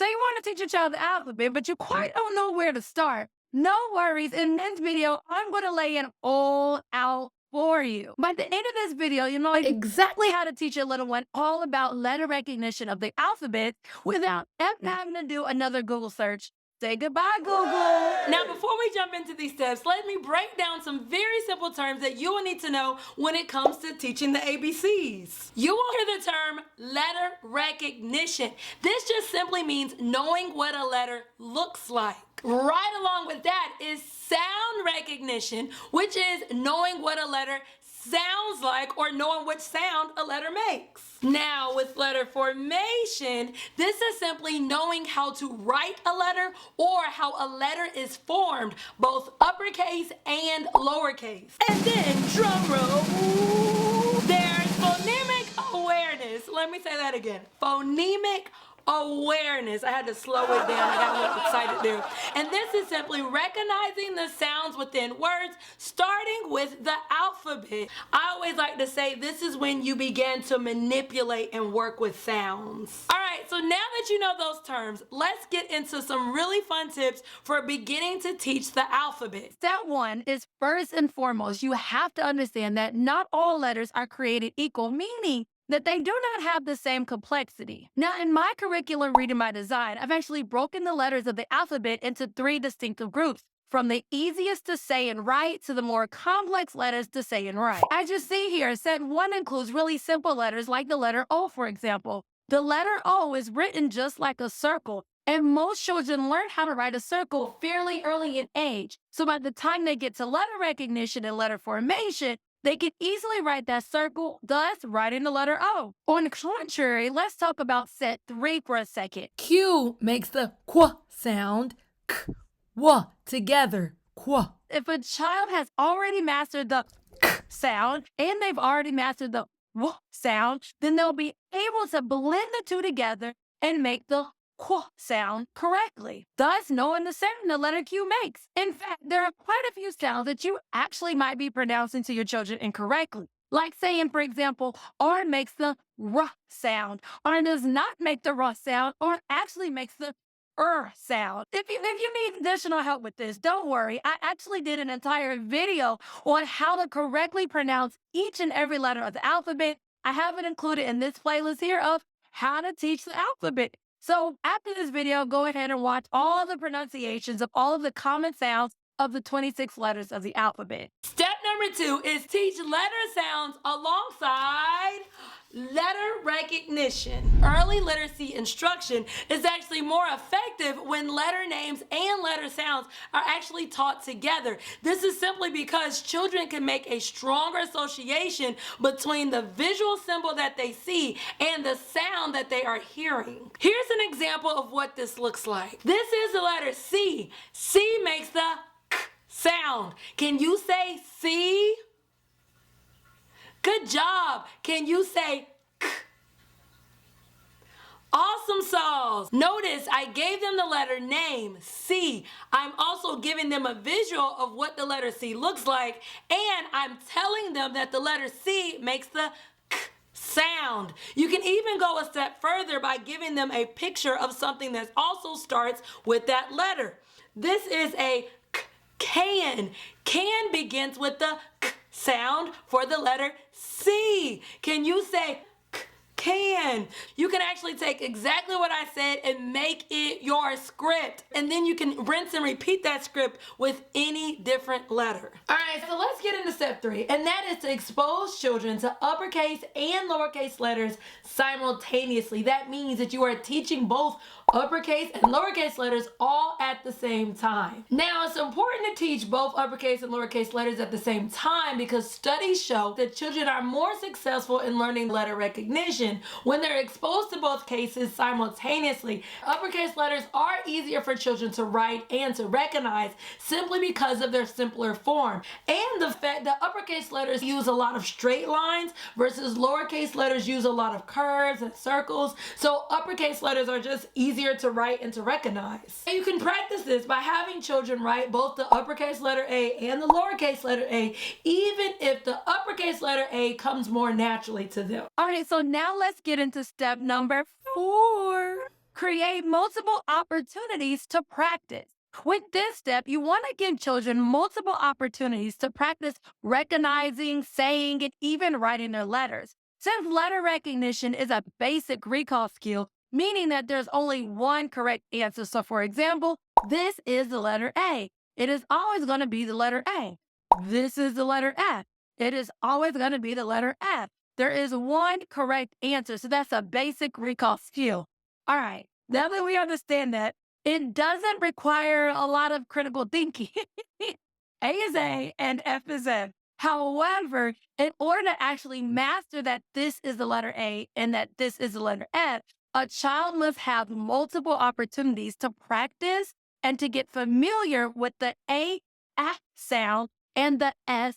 So you want to teach your child the alphabet, but you quite don't know where to start. No worries. In this video, I'm going to lay it all out for you. By the end of this video, you know exactly how to teach your little one all about letter recognition of the alphabet without ever having to do another Google search. Say goodbye, Google. Now, before we jump into these steps, let me break down some very simple terms that you will need to know when it comes to teaching the ABCs. You will hear the term letter recognition. This just simply means knowing what a letter looks like. Right along with that is sound recognition, which is knowing what a letter sounds like or knowing which sound a letter makes. Now, with letter formation, this is simply knowing how to write a letter or how a letter is formed, both uppercase and lowercase. And then, drum roll, there's phonemic awareness. Let me say that again. Phonemic awareness. I had to slow it down. I got a little excited there. And this is simply recognizing the sounds within words, starting with the alphabet. I always like to say this is when you begin to manipulate and work with sounds. All right, so now that you know those terms, let's get into some really fun tips for beginning to teach the alphabet. Step one is first and foremost, you have to understand that not all letters are created equal, meaning that they do not have the same complexity. Now, in my curriculum Reading by Design, I've actually broken the letters of the alphabet into 3 distinctive groups, from the easiest to say and write to the more complex letters to say and write. As you see here, set 1 includes really simple letters like the letter O, for example. The letter O is written just like a circle, and most children learn how to write a circle fairly early in age. So by the time they get to letter recognition and letter formation, they can easily write that circle, thus writing the letter O. On the contrary, let's talk about set 3 for a second. Q makes the qu sound, k, w together, qu. If a child has already mastered the k sound and they've already mastered the w sound, then they'll be able to blend the two together and make the qu sound correctly, thus knowing the sound the letter Q makes. In fact, there are quite a few sounds that you actually might be pronouncing to your children incorrectly. Like saying, for example, R makes the R sound, R does not make the R sound, or actually makes the sound. If you need additional help with this, don't worry. I actually did an entire video on how to correctly pronounce each and every letter of the alphabet. I have it included in this playlist here of how to teach the alphabet. So after this video, go ahead and watch all the pronunciations of all of the common sounds of the 26 letters of the alphabet. Step number 2 is teach letter sounds alongside letter recognition. Early literacy instruction is actually more effective when letter names and letter sounds are actually taught together. This is simply because children can make a stronger association between the visual symbol that they see and the sound that they are hearing. Here's an example of what this looks like. This is the letter C. C makes the k sound. Can you say C? Good job. Can you say k? Awesome sauce. Notice I gave them the letter name, C. I'm also giving them a visual of what the letter C looks like, and I'm telling them that the letter C makes the k sound. You can even go a step further by giving them a picture of something that also starts with that letter. This is a can. Can begins with the k sound for the letter C. Can you say can? You can actually take exactly what I said and make it your script. And then you can rinse and repeat that script with any different letter. All right, so let's get into step 3, and that is to expose children to uppercase and lowercase letters simultaneously. That means that you are teaching both uppercase and lowercase letters all at the same time. Now, it's important to teach both uppercase and lowercase letters at the same time because studies show that children are more successful in learning letter recognition when they're exposed to both cases simultaneously. Uppercase letters are easier for children to write and to recognize simply because of their simpler form, and the fact that uppercase letters use a lot of straight lines versus lowercase letters use a lot of curves and circles. So uppercase letters are just easier to write and to recognize. And you can practice this by having children write both the uppercase letter A and the lowercase letter A, even if the uppercase letter A comes more naturally to them. All right, so now let's get into step number 4. Create multiple opportunities to practice. With this step, you want to give children multiple opportunities to practice recognizing, saying, and even writing their letters. Since letter recognition is a basic recall skill, meaning that there's only one correct answer. So, for example, this is the letter A. It is always going to be the letter A. This is the letter F. It is always going to be the letter F. There is one correct answer. So, that's a basic recall skill. All right. Now that we understand that, it doesn't require a lot of critical thinking. A is A and F is F. However, in order to actually master that this is the letter A and that this is the letter F, a child must have multiple opportunities to practice and to get familiar with the A sound and the S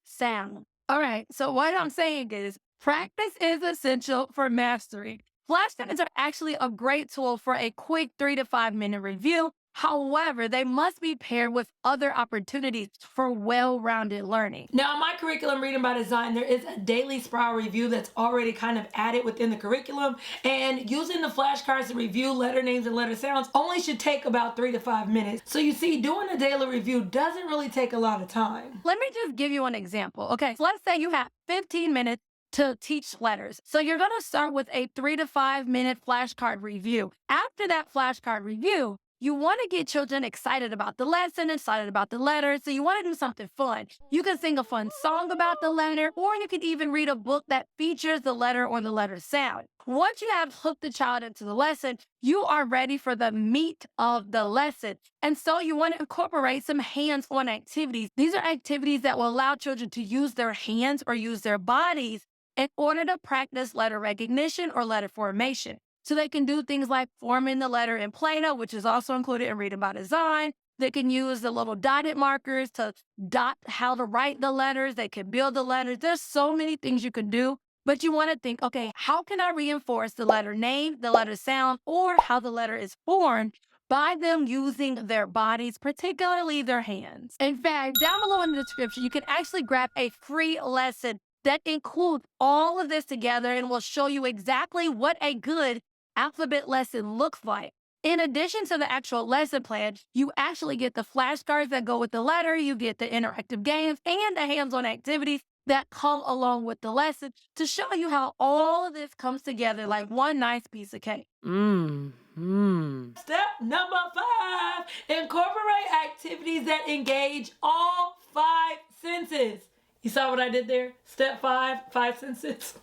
sound. All right, so what I'm saying is practice is essential for mastery. Flashcards are actually a great tool for a quick 3 to 5 minute review. However, they must be paired with other opportunities for well-rounded learning. Now, in my curriculum, Reading by Design, there is a daily spiral review that's already kind of added within the curriculum. And using the flashcards to review letter names and letter sounds only should take about 3 to 5 minutes. So you see, doing a daily review doesn't really take a lot of time. Let me just give you an example. Okay, so let's say you have 15 minutes to teach letters. So you're going to start with a 3 to 5 minute flashcard review. After that flashcard review, you want to get children excited about the lesson, excited about the letter. So you want to do something fun. You can sing a fun song about the letter, or you can even read a book that features the letter or the letter sound. Once you have hooked the child into the lesson, you are ready for the meat of the lesson. And so you want to incorporate some hands-on activities. These are activities that will allow children to use their hands or use their bodies in order to practice letter recognition or letter formation. So they can do things like forming the letter in Play-Doh, which is also included in Reading by Design. They can use the little dotted markers to dot how to write the letters. They can build the letters. There's so many things you can do, but you want to think, okay, how can I reinforce the letter name, the letter sound, or how the letter is formed by them using their bodies, particularly their hands? In fact, down below in the description, you can actually grab a free lesson that includes all of this together and will show you exactly what a good alphabet lesson looks like. In addition to the actual lesson plan, you actually get the flashcards that go with the letter, you get the interactive games, and the hands-on activities that come along with the lesson to show you how all of this comes together like one nice piece of cake. Step number 5, incorporate activities that engage all 5 senses. You saw what I did there? Step 5, 5 senses.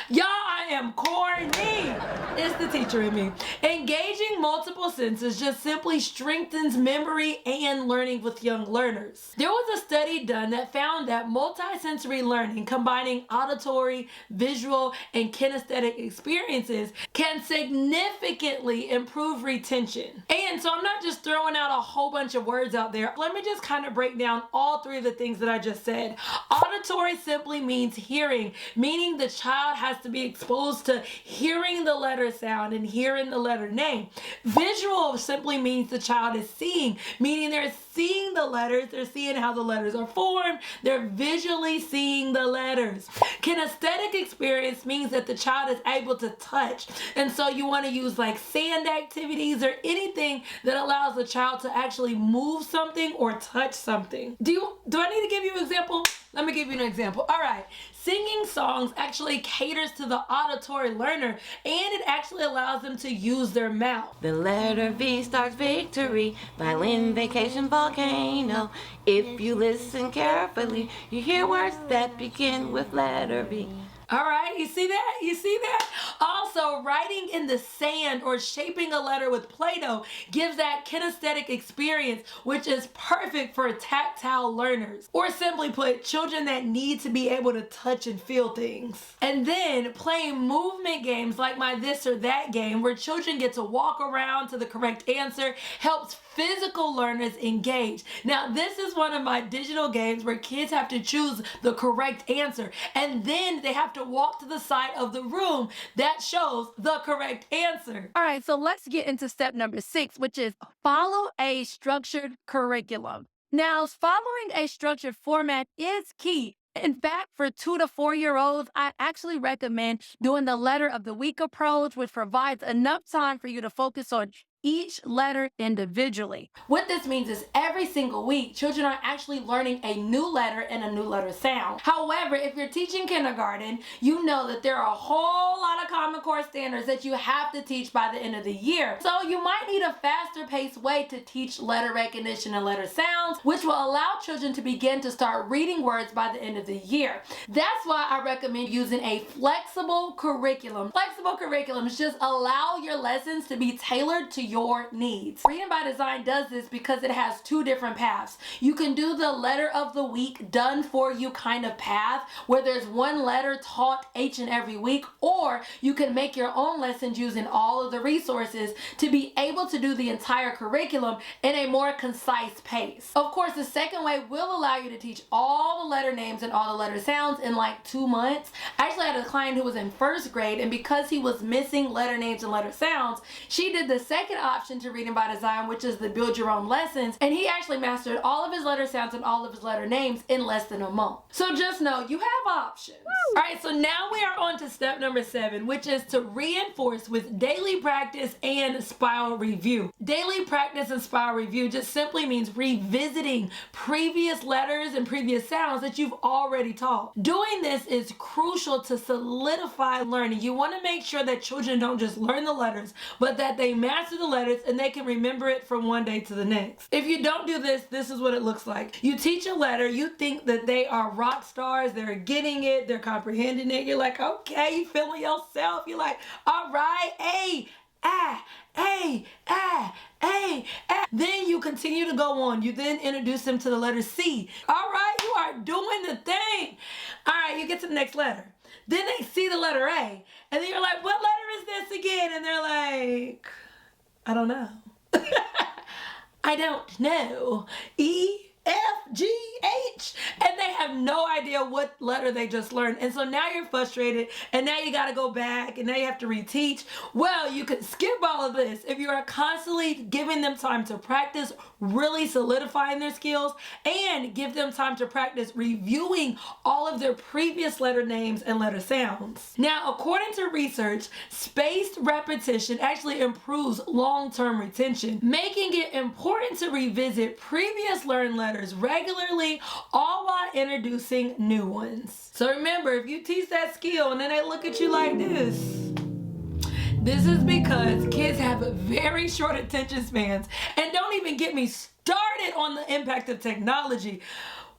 Y'all, I am corny. It's the teacher in me. Engaging multiple senses just simply strengthens memory and learning with young learners. There was a study done that found that multisensory learning, combining auditory, visual, and kinesthetic experiences, can significantly improve retention. And so I'm not just throwing out a whole bunch of words out there. Let me just kind of break down all 3 of the things that I just said. Auditory simply means hearing, meaning the child has to be exposed to hearing the letter sound and hearing the letter name. Visual simply means the child is seeing, meaning they're seeing the letters, they're seeing how the letters are formed, they're visually seeing the letters. Kinesthetic experience means that the child is able to touch, and so you want to use like sand activities or anything that allows the child to actually move something or touch something. Do I need to give you an example? Let me give you an example. All right. Singing songs actually caters to the auditory learner, and it actually allows them to use their mouth. The letter V starts victory, violin, vacation, volcano. If you listen carefully, you hear words that begin with letter V. All right, you see that? You see that? Also, writing in the sand or shaping a letter with Play-Doh gives that kinesthetic experience, which is perfect for tactile learners. Or simply put, children that need to be able to touch and feel things. And then playing movement games like my this or that game, where children get to walk around to the correct answer, helps physical learners engage. Now, this is one of my digital games where kids have to choose the correct answer, and then they have to walk to the side of the room that shows the correct answer. All right, so let's get into step number 6, which is follow a structured curriculum. Now, following a structured format is key, In fact, for 2 to 4 year olds, I actually recommend doing the letter of the week approach, which provides enough time for you to focus on each letter individually. What this means is every single week, children are actually learning a new letter and a new letter sound. However, if you're teaching kindergarten, you know that there are a whole lot of Common Core standards that you have to teach by the end of the year. So you might need a faster paced way to teach letter recognition and letter sounds, which will allow children to begin to start reading words by the end of the year. That's why I recommend using a flexible curriculum. Flexible curriculums just allow your lessons to be tailored to your needs. Reading by Design does this because it has 2 different paths. You can do the letter of the week done for you kind of path where there's 1 letter taught each and every week, or you can make your own lessons using all of the resources to be able to do the entire curriculum in a more concise pace. Of course, the second way will allow you to teach all the letter names and all the letter sounds in like 2 months. I actually had a client who was in 1st grade, and because he was missing letter names and letter sounds, she did the second option to Reading by Design, which is the build your own lessons, and he actually mastered all of his letter sounds and all of his letter names in less than a month. So just know you have options. All right, so now we are on to step number 7, which is to reinforce with daily practice and spiral review. Daily practice and spiral review just simply means revisiting previous letters and previous sounds that you've already taught. Doing this is crucial to solidify learning. You want to make sure that children don't just learn the letters, but that they master the letters and they can remember it from one day to the next. If you don't do this, this is what it looks like. You teach a letter, you think that they are rock stars, they're getting it, they're comprehending it. You're like, okay, you feeling yourself. You're like, all right, A, ah, A, ah, A, ah. Then you continue to go on. You then introduce them to the letter C. All right, you are doing the thing. All right, you get to the next letter. Then they see the letter A, and then you're like, what letter is this again? And they're like, I don't know. I don't know. E, F, G, H, and they have no idea what letter they just learned. And so now you're frustrated, and now you got to go back, and now you have to reteach. Well, you can skip all of this if you are constantly giving them time to practice, really solidifying their skills, and give them time to practice reviewing all of their previous letter names and letter sounds. Now, according to research, spaced repetition actually improves long-term retention, making it important to revisit previous learned letters regularly, all while introducing new ones. So remember, if you teach that skill and then they look at you like this is because kids have very short attention spans. And don't even get me started on the impact of technology.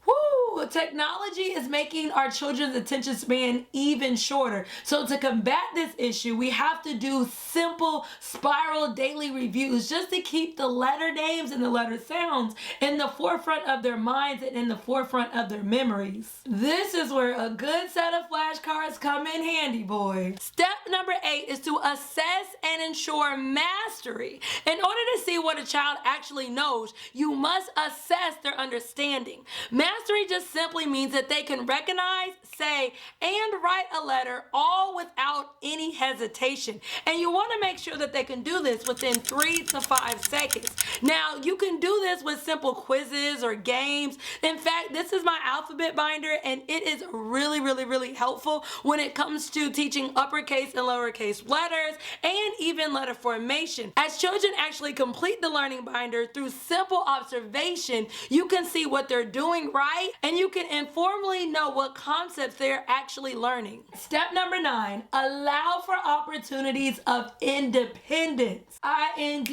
Woo! Technology is making our children's attention span even shorter. So to combat this issue, we have to do simple spiral daily reviews just to keep the letter names and the letter sounds in the forefront of their minds and in the forefront of their memories. This is where a good set of flashcards come in handy, boy. Step number 8 is to assess and ensure mastery. In order to see what a child actually knows, you must assess their understanding. Mastery just simply means that they can recognize, say, and write a letter all without any hesitation. And you want to make sure that they can do this within 3 to 5 seconds. Now, you can do this with simple quizzes or games. In fact, this is my alphabet binder, and it is really helpful when it comes to teaching uppercase and lowercase letters and even letter formation. As children actually complete the learning binder through simple observation, you can see what they're doing right, and you can informally know what concepts they're actually learning. Step number 9, allow for opportunities of independence. I-N-D-E-P-E-N-D-E-N-T.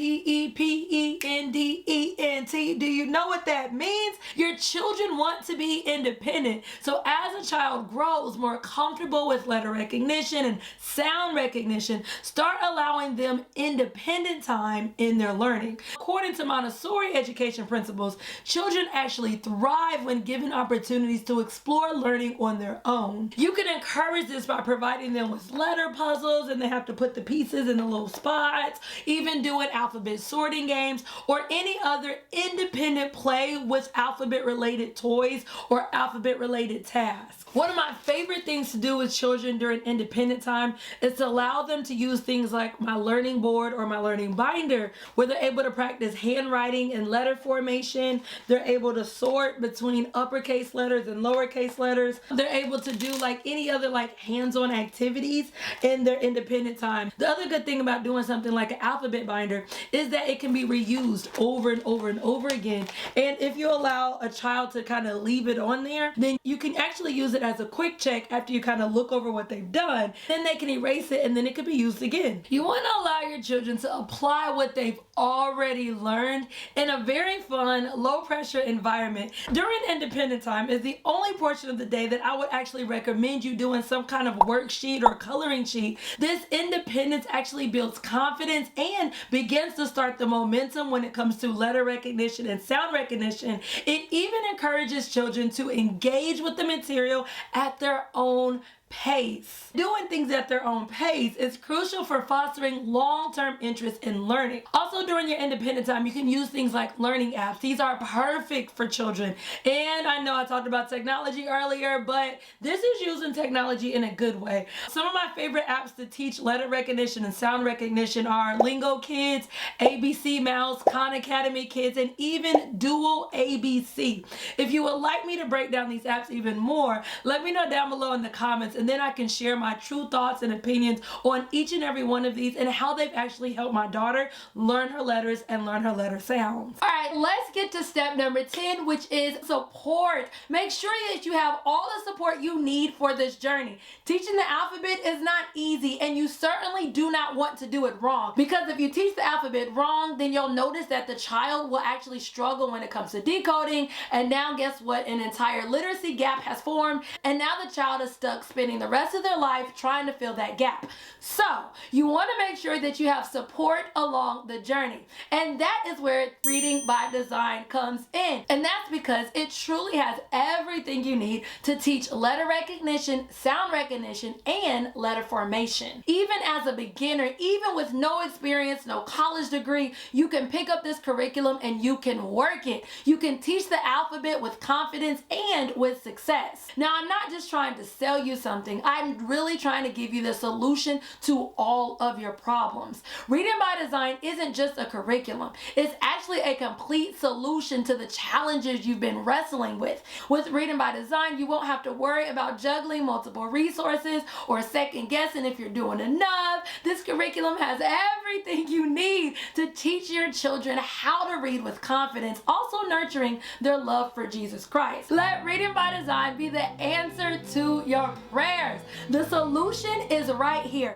Do you know what that means? Your children want to be independent. So as a child grows more comfortable with letter recognition and sound recognition, start allowing them independent time in their learning. According to Montessori education principles, children actually thrive when given opportunities to explore learning on their own. You can encourage this by providing them with letter puzzles, and they have to put the pieces in the little spots, even doing alphabet sorting games, or any other independent play with alphabet alphabet-related toys or alphabet-related tasks. One of my favorite things to do with children during independent time is to allow them to use things like my learning board or my learning binder, where they're able to practice handwriting and letter formation. They're able to sort between uppercase letters and lowercase letters. They're able to do like any other like hands-on activities in their independent time. The other good thing about doing something like an alphabet binder is that it can be reused over and over and over again. And if you allow a child to kind of leave it on there, then you can actually use it as a quick check after you kind of look over what they've done. Then they can erase it and then it can be used again. You want to allow your children to apply what they've already learned in a very fun, low pressure environment. During independent time is the only portion of the day that I would actually recommend you doing some kind of worksheet or coloring sheet. This independence actually builds confidence and begins to start the momentum when it comes to letter recognition and sound recognition. It even encourages children to engage with the material at their own pace. Doing things at their own pace is crucial for fostering long-term interest in learning. Also, during your independent time, you can use things like learning apps. These are perfect for children. And I know I talked about technology earlier, but this is using technology in a good way. Some of my favorite apps to teach letter recognition and sound recognition are Lingo Kids, ABC Mouse, Khan Academy Kids, and even Dual ABC. If you would like me to break down these apps even more, let me know down below in the comments, and then I can share my true thoughts and opinions on each and every one of these and how they've actually helped my daughter learn her letters and learn her letter sounds. All right, let's get to step number 10, which is support. Make sure that you have all the support you need for this journey. Teaching the alphabet is not easy, and you certainly do not want to do it wrong, because if you teach the alphabet wrong, then you'll notice that the child will actually struggle when it comes to decoding, and now guess what? An entire literacy gap has formed, and now the child is stuck spending the rest of their life trying to fill that gap. So you want to make sure that you have support along the journey, and that is where Reading by Design comes in. And that's because it truly has everything you need to teach letter recognition, sound recognition, and letter formation. Even as a beginner, even with no experience, no college degree, you can pick up this curriculum and you can work it. You can teach the alphabet with confidence and with success. Now, I'm not just trying to sell you something. I'm really trying to give you the solution to all of your problems. Reading by Design isn't just a curriculum. It's actually a complete solution to the challenges you've been wrestling with. With Reading by Design, you won't have to worry about juggling multiple resources or second guessing if you're doing enough. This curriculum has everything you need to teach your children how to read with confidence, also nurturing their love for Jesus Christ. Let Reading by Design be the answer to your prayers. The solution is right here.